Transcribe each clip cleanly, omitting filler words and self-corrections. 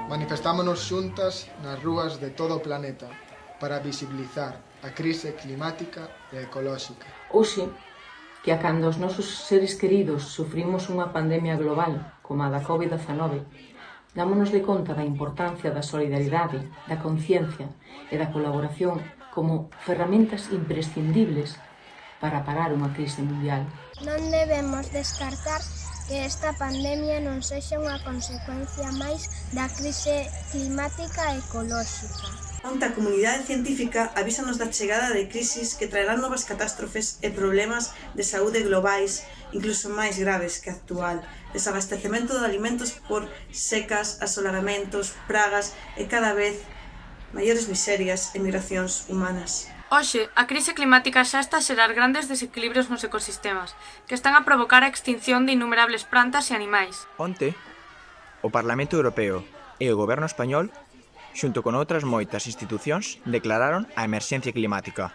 Manifestámonos xuntas nas rúas de todo o planeta para visibilizar a crise climática e ecolóxica. Hoxe, que a cando os nosos seres queridos sufrimos unha pandemia global como a da COVID-19, dámonos de conta da importancia da solidaridade, da conciencia e da colaboración como ferramentas imprescindibles para parar unha crise mundial. Non debemos descartar que esta pandemia non sexa unha consecuencia máis da crise climática e ecolóxica. Onte a comunidade científica avísanos da chegada de crisis que traerán novas catástrofes e problemas de saúde globais, incluso máis graves que a actual, desabastecemento de alimentos por secas, asolagamentos, pragas e cada vez maiores miserias e migracións humanas. Hoxe, a crise climática xa está a xerar grandes desequilibrios nos ecosistemas, que están a provocar a extinción de innumerables plantas e animais. Onte, o Parlamento Europeo e o Goberno español, xunto con outras moitas institucións, declararon a emerxencia climática,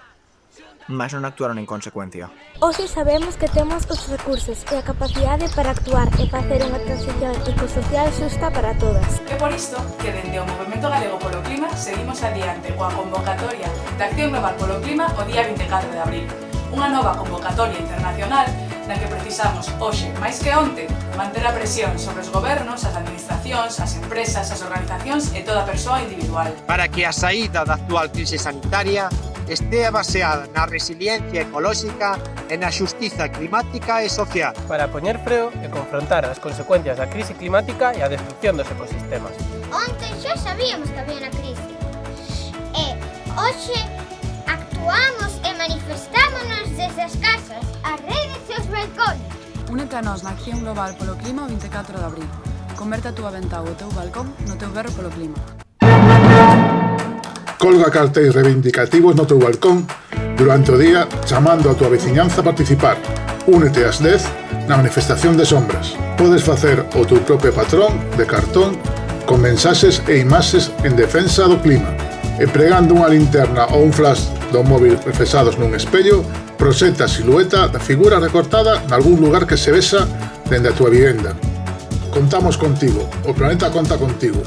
mas non actuaron en consecuencia. Hoxe sabemos que temos os recursos e a capacidade para actuar e facer unha transición ecosocial xusta para todas. É por isto que dende o Movemento Galego polo Clima seguimos adiante coa convocatoria de Acción Global polo Clima o día 24 de abril. Unha nova convocatoria internacional na que precisamos hoxe, máis que onte, manter a presión sobre os gobernos, as administracións, as empresas, as organizacións e toda persoa individual. Para que a saída da actual crise sanitaria estea baseada na resiliencia ecolóxica e na xustiza climática e social. Para poñer freo e confrontar as consecuencias da crise climática e a destrucción dos ecosistemas. Onte xa sabíamos que había unha crise. E hoxe actuamos e manifestámonos desde as casas, as redes e os balcóns. Únete a nós na Acción Global polo Clima o 24 de abril. Converte a túa ventá ou o teu balcón no teu berro polo clima. Colga cartéis reivindicativos no teu balcón durante o día chamando a túa veciñanza a participar. Únete ás 10 na manifestación de sombras. Podes facer o teu propio patrón de cartón con mensaxes e imaxes en defensa do clima. E pregando unha linterna ou un flash do móvil reflexados nun espello, proxecta a silueta da figura recortada nalgún lugar que se vexa dende a túa vivenda. Contamos contigo, o planeta conta contigo.